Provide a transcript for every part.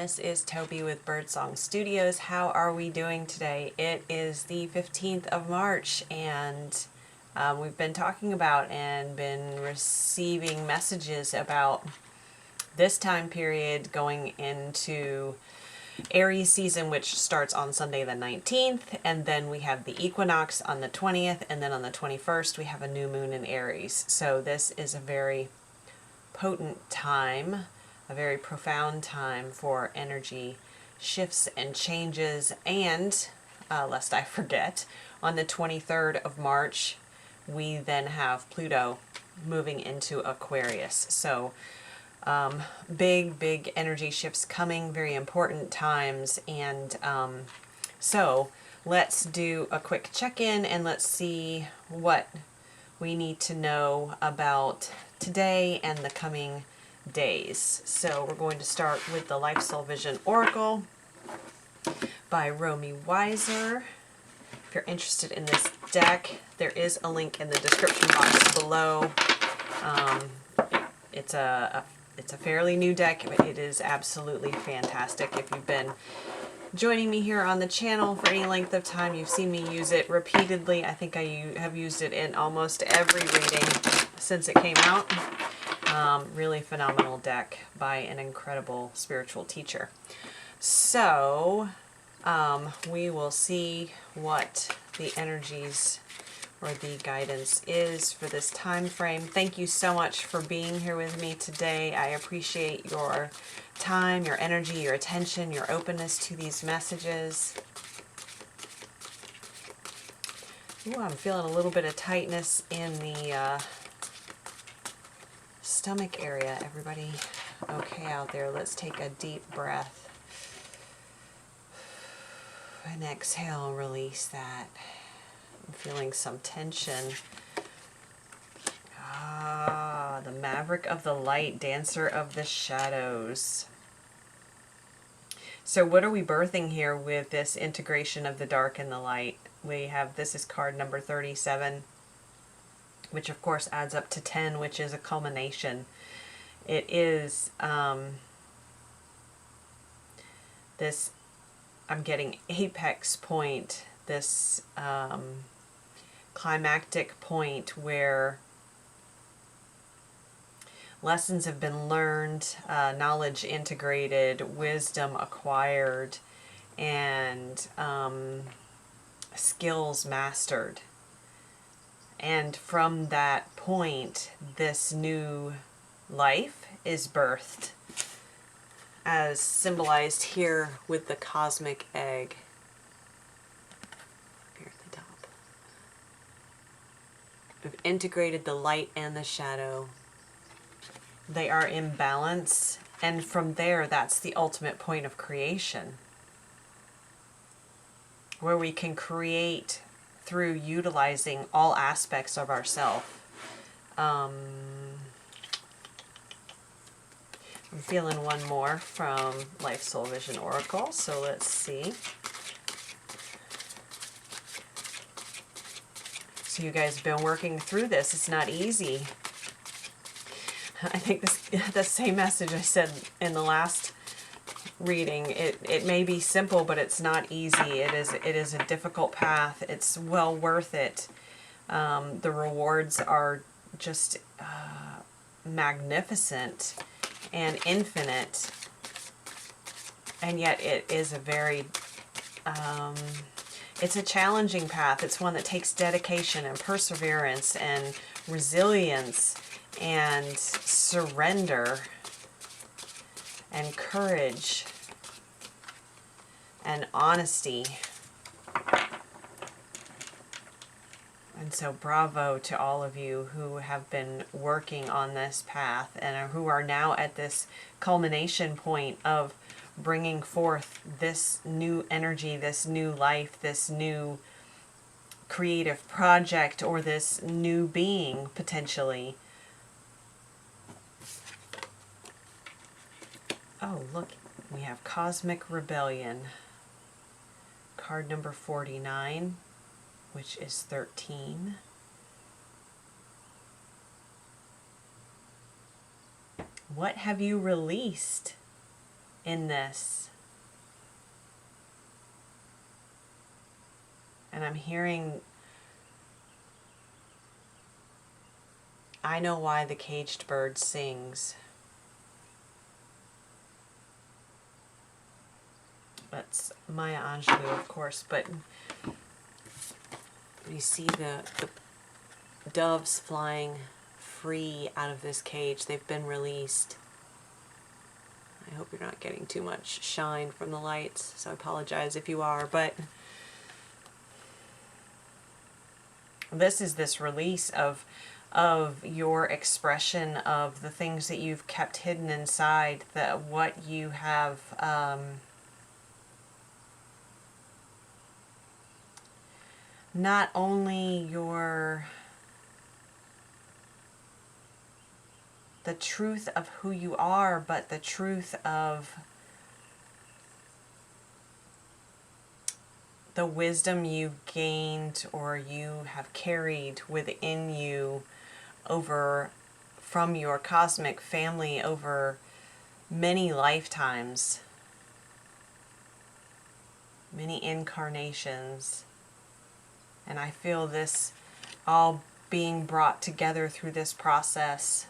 This is Toby with Birdsong Studios. How are we doing today? It is the 15th of March, and we've been talking about and been receiving messages about this time period going into Aries season, which starts on Sunday the 19th, and then we have the equinox on the 20th, and then on the 21st we have a new moon in Aries. So this is a very potent time, a very profound time for energy shifts and changes. And lest I forget, on the 23rd of March we then have Pluto moving into Aquarius. So big energy shifts coming, very important times. And so let's do a quick check-in and let's see what we need to know about today and the coming days. So we're going to start with the Life Soul Vision Oracle by Romy Wyser. If you're interested in this deck, there is a link in the description box below. It's a fairly new deck, but it is absolutely fantastic. If you've been joining me here on the channel for any length of time, you've seen me use it repeatedly. I think I have used it in almost every reading since it came out. Really phenomenal deck by an incredible spiritual teacher. So we will see what the energies or the guidance is for this time frame. Thank you so much for being here with me today. I appreciate your time, your energy, your attention, your openness to these messages. Ooh, I'm feeling a little bit of tightness in the stomach area. Everybody okay out there? Let's take a deep breath and exhale, release that. I'm feeling some tension. The Maverick of the Light, Dancer of the Shadows. So what are we birthing here with this integration of the dark and the light? We have, this is card number 37, which of course adds up to 10, which is a culmination. It is this, I'm getting apex point, this climactic point where lessons have been learned, knowledge integrated, wisdom acquired, and skills mastered. And from that point, this new life is birthed, as symbolized here with the cosmic egg here at the top. We've integrated the light and the shadow. They are in balance, and from there, that's the ultimate point of creation, where we can create through utilizing all aspects of ourself. I'm feeling one more from Life Soul Vision Oracle, so let's see. So you guys have been working through this. It's not easy. I think the same message I said in the last reading. It may be simple, but it's not easy. It is a difficult path. It's well worth it. The rewards are just magnificent and infinite, and yet it is a very it's a challenging path. It's one that takes dedication and perseverance and resilience and surrender and courage and honesty. And so bravo to all of you who have been working on this path and who are now at this culmination point of bringing forth this new energy, this new life, this new creative project, or this new being potentially. Oh, look, we have Cosmic Rebellion, card number 49, which is 13. What have you released in this. And I'm hearing, I know why the caged bird sings. That's Maya Angelou, of course, but you see the doves flying free out of this cage. They've been released. I hope you're not getting too much shine from the lights, so I apologize if you are, but this is this release of your expression of the things that you've kept hidden inside, that what you have not only the truth of who you are, but the truth of the wisdom you've gained or you have carried within you over from your cosmic family over many lifetimes, many incarnations. And I feel this all being brought together through this process,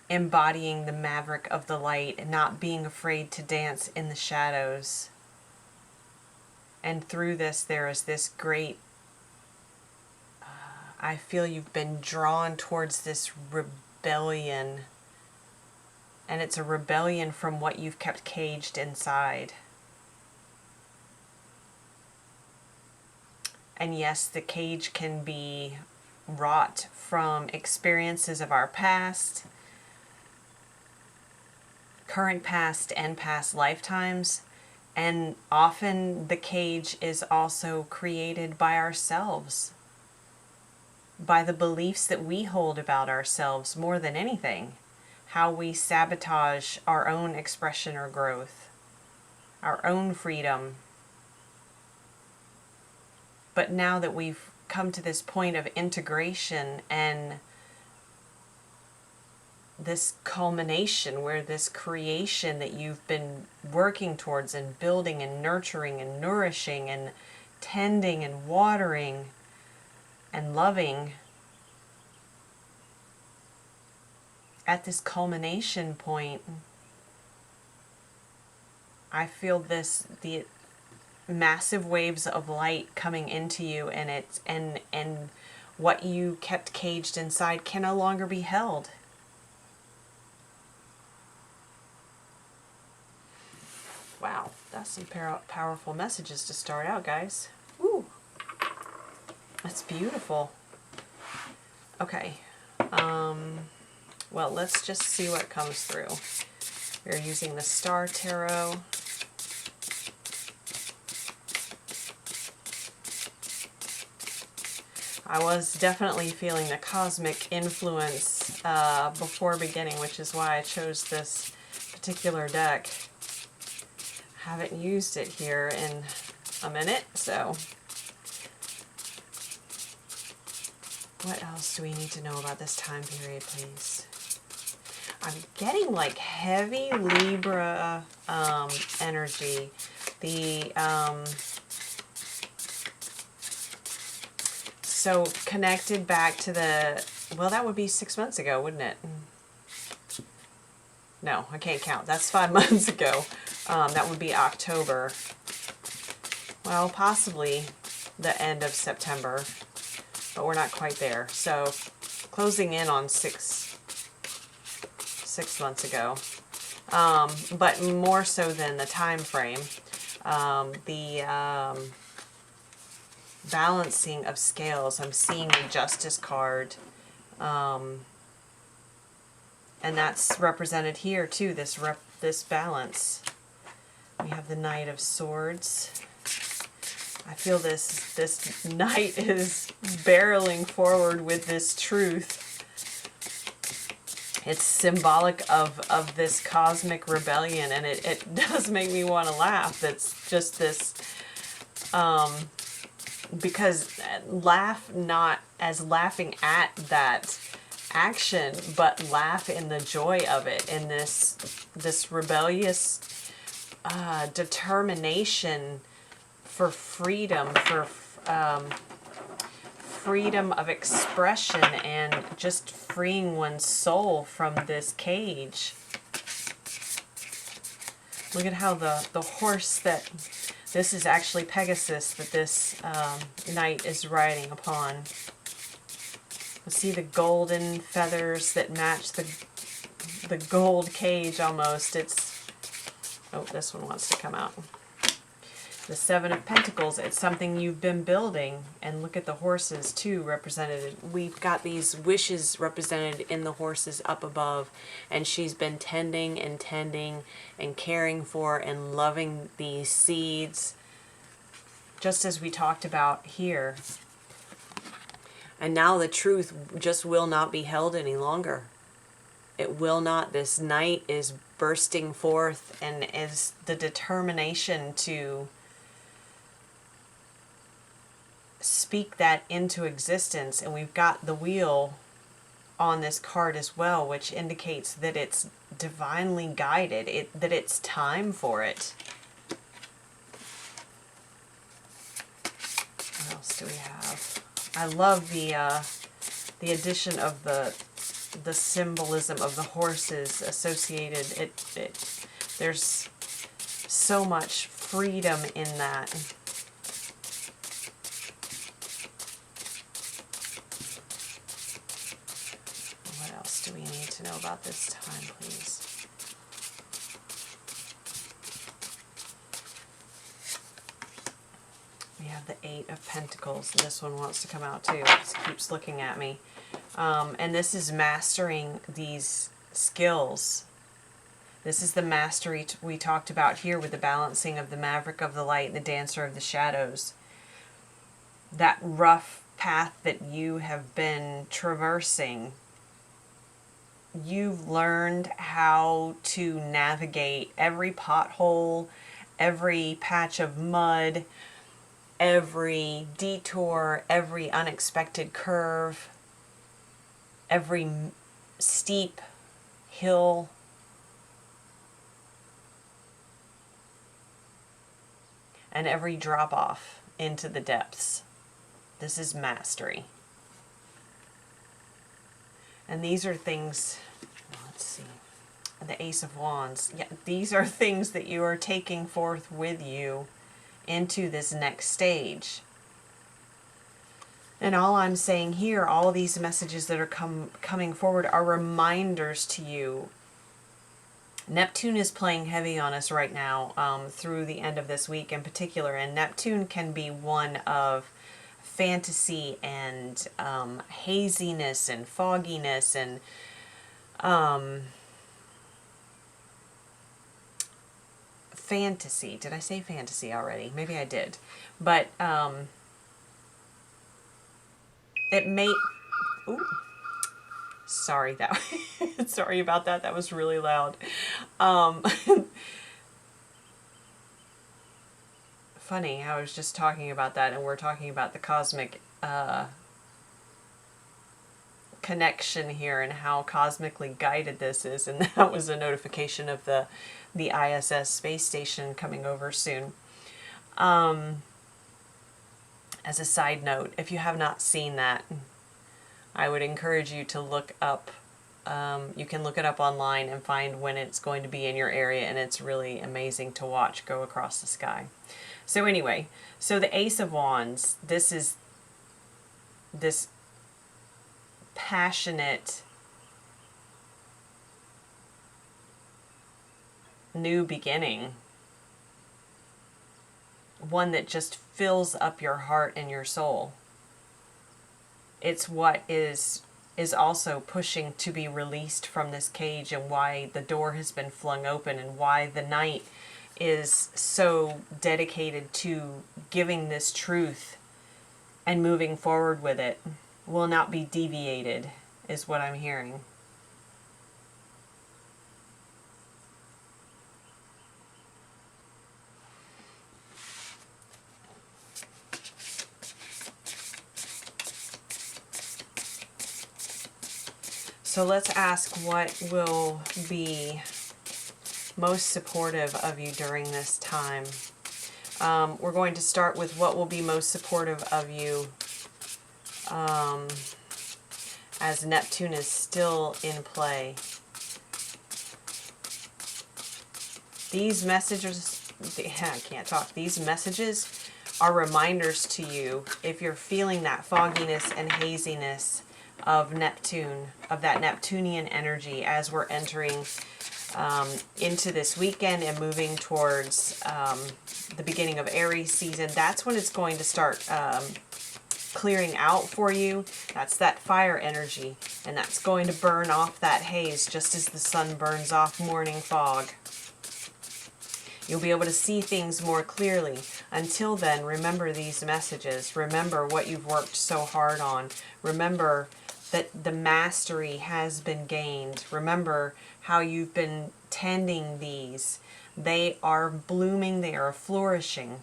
embodying the maverick of the light and not being afraid to dance in the shadows. And through this, there is this great, I feel you've been drawn towards this rebellion. And it's a rebellion from what you've kept caged inside. And yes, the cage can be wrought from experiences of our past, current past, and past lifetimes. And often the cage is also created by ourselves, by the beliefs that we hold about ourselves more than anything, how we sabotage our own expression or growth, our own freedom. But now that we've come to this point of integration and this culmination where this creation that you've been working towards and building and nurturing and nourishing and tending and watering and loving, at this culmination point, I feel the massive waves of light coming into you, and it's and what you kept caged inside can no longer be held. Wow, that's some powerful messages to start out, guys. Woo, that's beautiful. Okay, well, let's just see what comes through. We're using the Star Tarot. I was definitely feeling the cosmic influence before beginning, which is why I chose this particular deck. Haven't used it here in a minute, so what else do we need to know about this time period, please? I'm getting like heavy Libra energy. So connected back to well, that would be 6 months ago, wouldn't it? No, I can't count. That's 5 months ago. That would be October. Well, possibly the end of September, but we're not quite there. So closing in on six months ago. But more so than the time frame. Balancing of scales. I'm seeing the Justice card. And that's represented here too, this balance. We have the Knight of Swords. I feel this knight is barreling forward with this truth. It's symbolic of this cosmic rebellion, and it does make me want to laugh. It's just this, because laugh not as laughing at that action, but laugh in the joy of it, in this rebellious determination for freedom, for freedom of expression, and just freeing one's soul from this cage. Look at how the horse that, this is actually Pegasus that this knight is riding upon. See the golden feathers that match the gold cage almost. It's, oh, this one wants to come out. The Seven of Pentacles, it's something you've been building. And look at the horses too represented. We've got these wishes represented in the horses up above. And she's been tending and caring for and loving these seeds. Just as we talked about here. And now the truth just will not be held any longer. It will not. This night is bursting forth and is the determination to speak that into existence. And we've got the wheel on this card as well, which indicates that it's divinely guided, that it's time for it. What else do we have? I love the addition of the symbolism of the horses associated. There's so much freedom in that. What else do we need to know about this time, please? We have the Eight of Pentacles. This one wants to come out too. It keeps looking at me. And this is mastering these skills. This is the mastery we talked about here with the balancing of the Maverick of the Light and the Dancer of the Shadows. That rough path that you have been traversing. You've learned how to navigate every pothole, every patch of mud, every detour, every unexpected curve, every steep hill. And every drop off into the depths. This is mastery. And these are things, let's see, the Ace of Wands. Yeah, these are things that you are taking forth with you into this next stage. And all I'm saying here, all of these messages that are coming forward are reminders to you. Neptune is playing heavy on us right now through the end of this week in particular. And Neptune can be one of fantasy and haziness and fogginess and fantasy. Did I say fantasy already? Maybe I did. But it may... Ooh. Sorry, sorry about that. That was really loud. Funny, I was just talking about that, and we're talking about the cosmic connection here and how cosmically guided this is, and that was a notification of the ISS space station coming over soon. As a side note, if you have not seen that, I would encourage you to look up, you can look it up online and find when it's going to be in your area, and it's really amazing to watch go across the sky. So anyway, so the Ace of Wands, this is this passionate new beginning. One that just fills up your heart and your soul. It's what is also pushing to be released from this cage, and why the door has been flung open, and why the night is so dedicated to giving this truth and moving forward with it. Will not be deviated, is what I'm hearing. So let's ask what will be most supportive of you during this time. We're going to start with what will be most supportive of you as Neptune is still in play. These messages, I can't talk, these messages are reminders to you if you're feeling that fogginess and haziness of Neptune, of that Neptunian energy as we're entering into this weekend and moving towards the beginning of Aries season. That's when it's going to start clearing out for you. That's that fire energy, and that's going to burn off that haze just as the sun burns off morning fog. You'll be able to see things more clearly. Until then, remember these messages. Remember what you've worked so hard on. Remember that the mastery has been gained. Remember how you've been tending these. They are blooming, they are flourishing.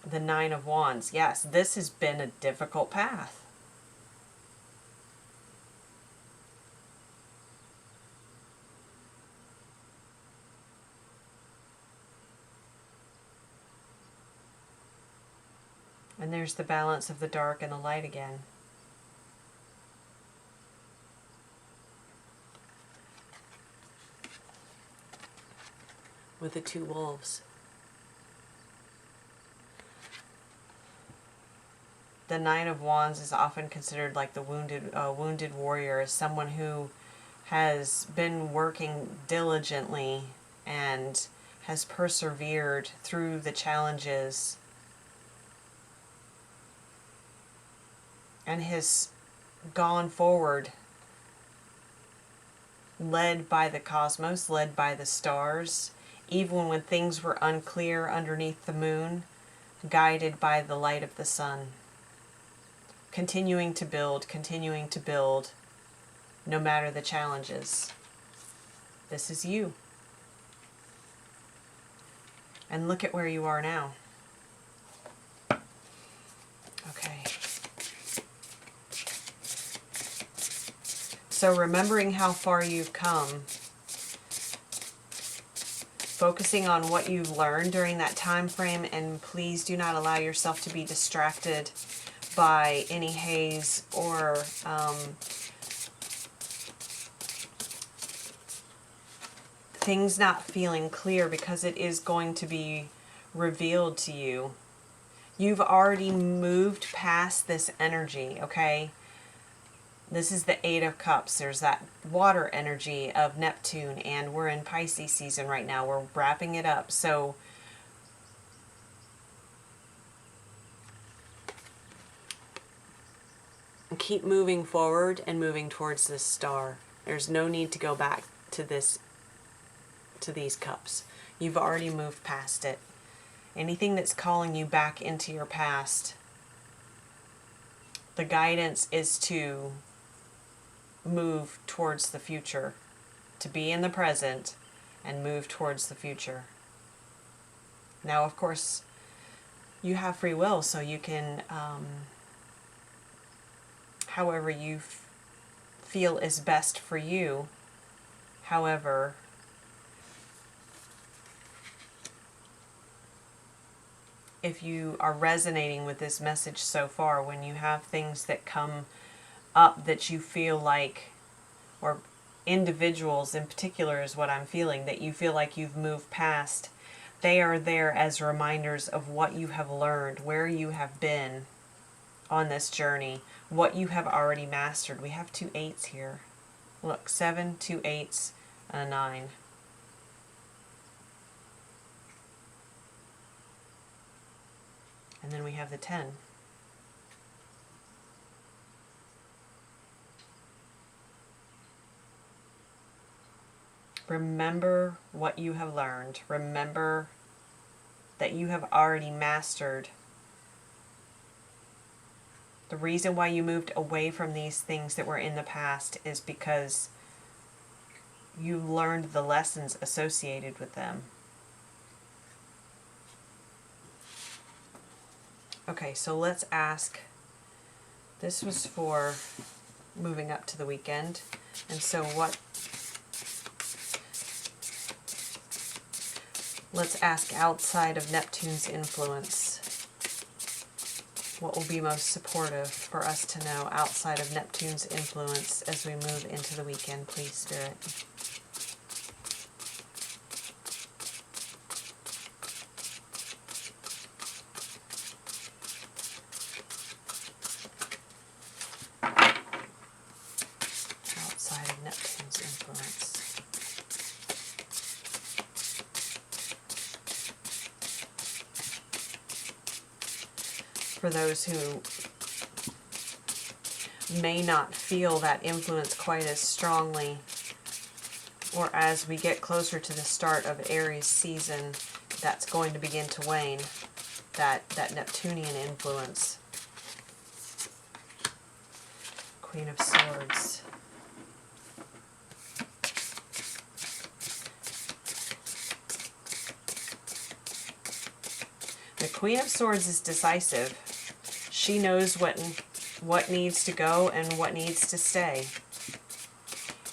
The Nine of Wands. Yes, this has been a difficult path. And there's the balance of the dark and the light again. With the two wolves. The Nine of Wands is often considered like the wounded warrior, as someone who has been working diligently and has persevered through the challenges and has gone forward, led by the cosmos, led by the stars, even when things were unclear underneath the moon, guided by the light of the sun. Continuing to build, no matter the challenges. This is you. And look at where you are now. Okay. So remembering how far you've come, focusing on what you've learned during that time frame, and please do not allow yourself to be distracted by any haze or things not feeling clear, because it is going to be revealed to you. You've already moved past this energy, okay? This is the Eight of Cups. There's that water energy of Neptune, and we're in Pisces season right now. We're wrapping it up. So keep moving forward and moving towards this star. There's no need to go back to these cups. You've already moved past it. Anything that's calling you back into your past, the guidance is to move towards the future, to be in the present and move towards the future. Now, of course, you have free will, so you can, however you feel is best for you. However, if you are resonating with this message so far, when you have things that come up that you feel like, or individuals in particular is what I'm feeling, that you feel like you've moved past, they are there as reminders of what you have learned, where you have been on this journey, what you have already mastered. We have 2 8s here. Look, 7, 2 8s, and a 9. And then we have the 10. Remember what you have learned. Remember that you have already mastered. The reason why you moved away from these things that were in the past is because you learned the lessons associated with them. Okay, so let's ask This was for moving up to the weekend. And so let's ask outside of Neptune's influence. What will be most supportive for us to know outside of Neptune's influence as we move into the weekend, please, Spirit? Outside of Neptune's influence. For those who may not feel that influence quite as strongly, or as we get closer to the start of Aries season, that's going to begin to wane, that Neptunian influence. Queen of Swords. The Queen of Swords is decisive. She knows what needs to go and what needs to stay.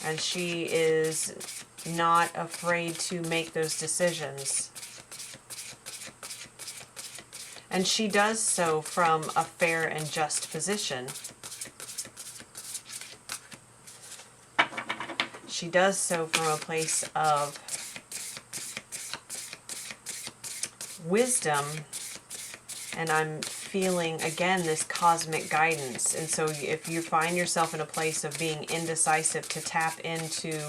And she is not afraid to make those decisions. And she does so from a fair and just position. She does so from a place of wisdom. And I'm feeling, again, this cosmic guidance. And so if you find yourself in a place of being indecisive, to tap into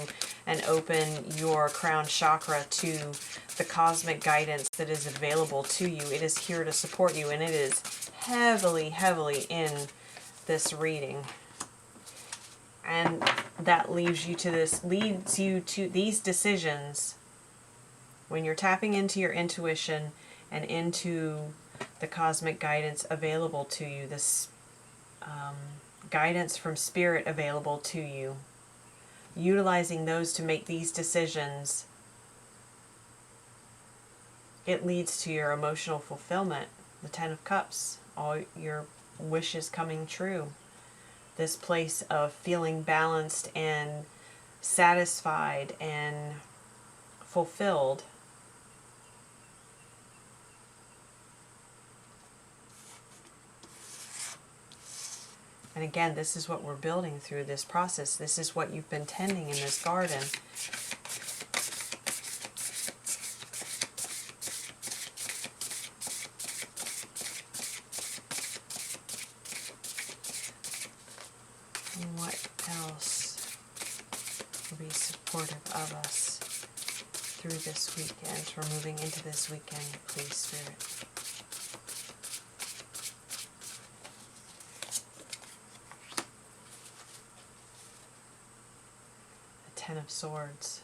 and open your crown chakra to the cosmic guidance that is available to you. It is here to support you, and it is heavily, heavily in this reading. And that leads you to these decisions when you're tapping into your intuition and into the cosmic guidance available to you, this guidance from Spirit available to you, utilizing those to make these decisions, it leads to your emotional fulfillment. The Ten of Cups, all your wishes coming true. This place of feeling balanced and satisfied and fulfilled. And again, this is what we're building through this process. This is what you've been tending in this garden. And what else will be supportive of us through this weekend? We're moving into this weekend, please, Spirit. Ten of Swords.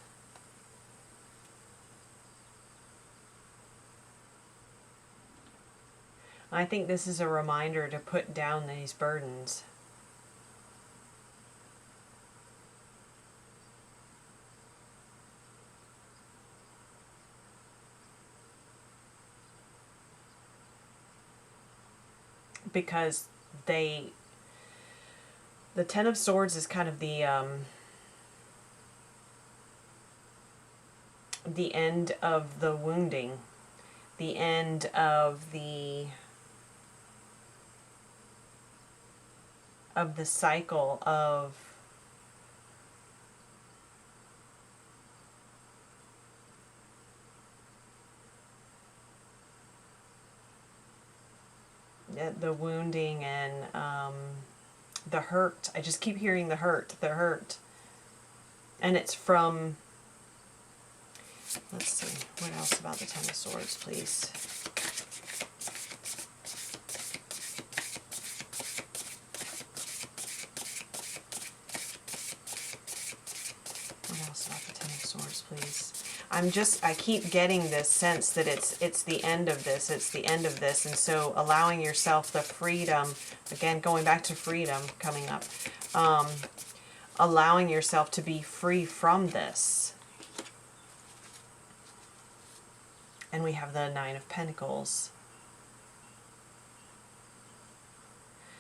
I think this is a reminder to put down these burdens. Because the Ten of Swords is kind of the end of the wounding, the end of the cycle of the wounding and the hurt. I just keep hearing the hurt. And it's from, let's see, what else about the Ten of Swords, please? What else about the Ten of Swords, please? I keep getting this sense that it's the end of this, and so allowing yourself the freedom, again, going back to freedom coming up, allowing yourself to be free from this. And we have the Nine of Pentacles.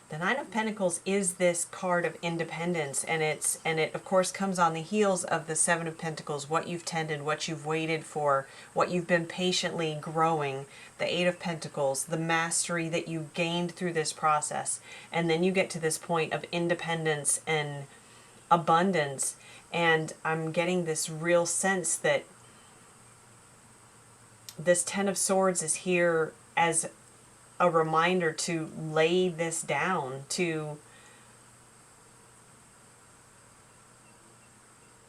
The Nine of Pentacles is this card of independence, and it of course comes on the heels of the Seven of Pentacles, what you've tended, what you've waited for, what you've been patiently growing. The Eight of Pentacles, the mastery that you gained through this process. And then you get to this point of independence and abundance, and I'm getting this real sense that this Ten of Swords is here as a reminder to lay this down, to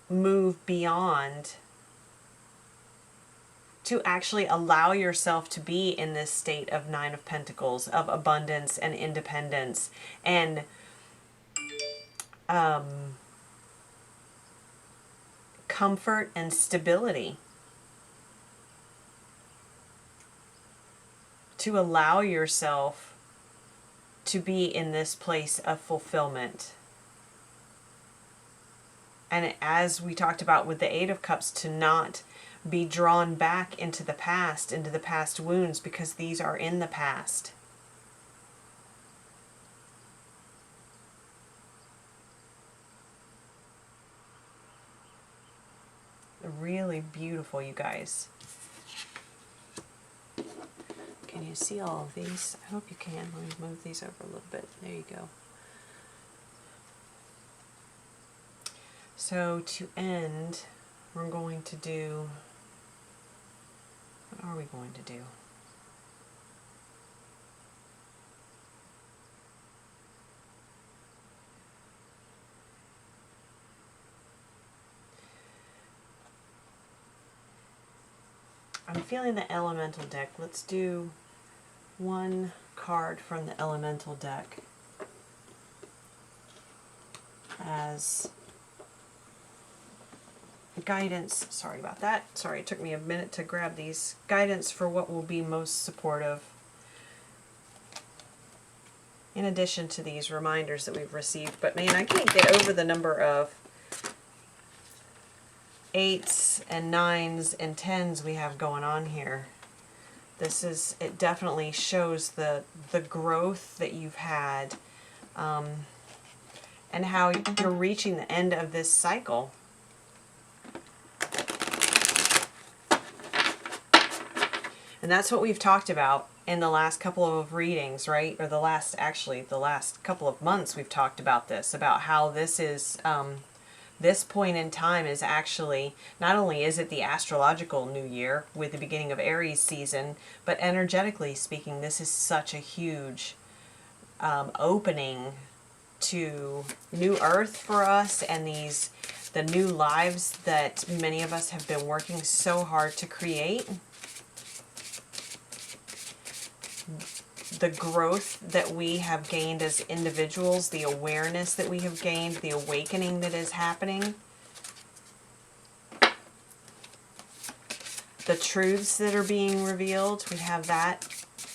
move beyond, to actually allow yourself to be in this state of Nine of Pentacles, of abundance and independence, and comfort and stability. To allow yourself to be in this place of fulfillment. And as we talked about with the Eight of Cups, to not be drawn back into the past wounds, because these are in the past. Really beautiful, you guys. Can you see all of these? I hope you can. Let me move these over a little bit. There you go. So to end, we're going to do, what are we going to do? I'm feeling the elemental deck. Let's do one card from the elemental deck as guidance. Sorry about that. Sorry, it took me a minute to grab these. Guidance for what will be most supportive. In addition to these reminders that we've received. But man, I can't get over the number of 8s and 9s and 10s we have going on here. This is, it definitely shows the growth that you've had, and how you're reaching the end of this cycle. And that's what we've talked about in the last couple of readings, right? Or the last couple of months we've talked about this, about how this is, this point in time is actually, not only is it the astrological new year with the beginning of Aries season, but energetically speaking, this is such a huge opening to new earth for us, and the new lives that many of us have been working so hard to create. The growth that we have gained as individuals, the awareness that we have gained, the awakening that is happening, the truths that are being revealed. We have that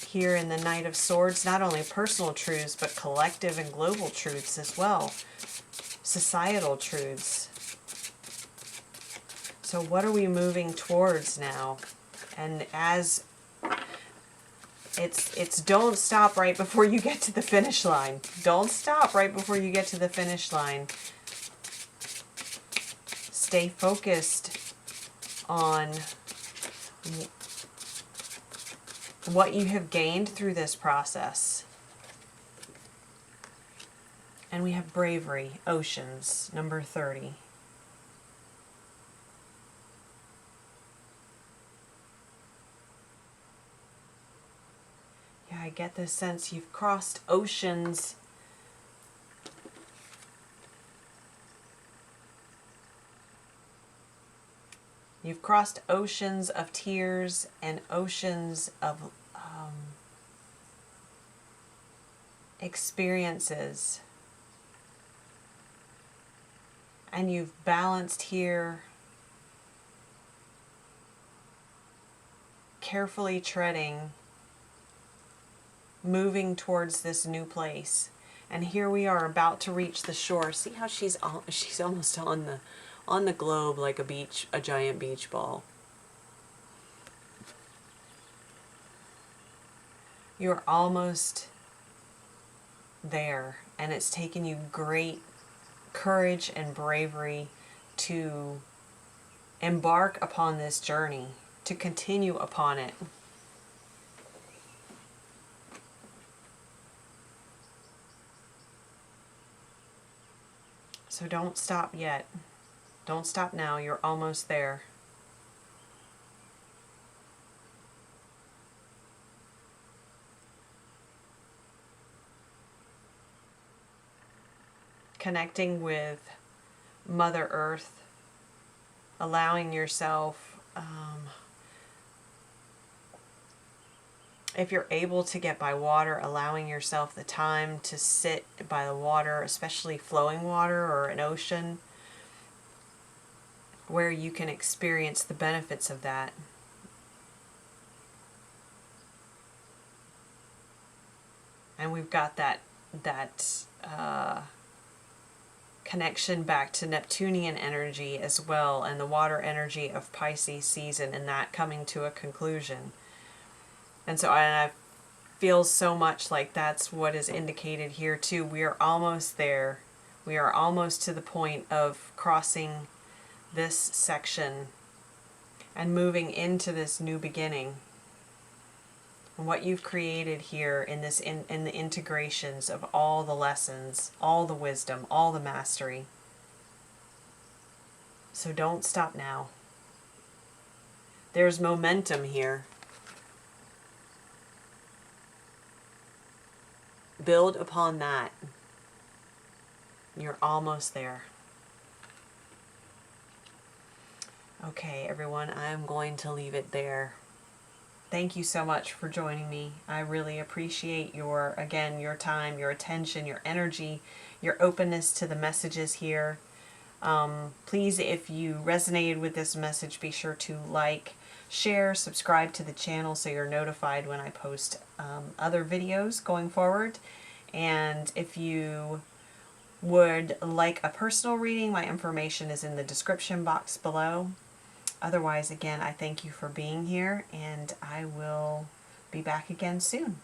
here in the Knight of Swords, not only personal truths, but collective and global truths as well, societal truths. So what are we moving towards now? And as it's don't stop right before you get to the finish line. Don't stop right before you get to the finish line. Stay focused on what you have gained through this process. And we have bravery, oceans, number 30. I get this sense you've crossed oceans. You've crossed oceans of tears and oceans of experiences. And you've balanced here, carefully treading, moving towards this new place. And here we are about to reach the shore. See how she's almost on the globe like a giant beach ball. You're almost there, and it's taken you great courage and bravery to embark upon this journey, to continue upon it. So don't stop yet. Don't stop now. You're almost there. Connecting with Mother Earth, allowing yourself, if you're able to get by water, allowing yourself the time to sit by the water, especially flowing water or an ocean, where you can experience the benefits of that. And we've got that connection back to Neptunian energy as well, and the water energy of Pisces season, and that coming to a conclusion. And so I feel so much like that's what is indicated here too. We are almost there. We are almost to the point of crossing this section and moving into this new beginning. And what you've created here in this in the integrations of all the lessons, all the wisdom, all the mastery. So don't stop now. There's momentum here. Build upon that. You're almost there. Okay, everyone, I'm going to leave it there. Thank you so much for joining me. I really appreciate your time, your attention, your energy, your openness to the messages here. Please, if you resonated with this message, be sure to like, share, subscribe to the channel so you're notified when I post other videos going forward. And if you would like a personal reading, my information is in the description box below. Otherwise, again, I thank you for being here, and I will be back again soon.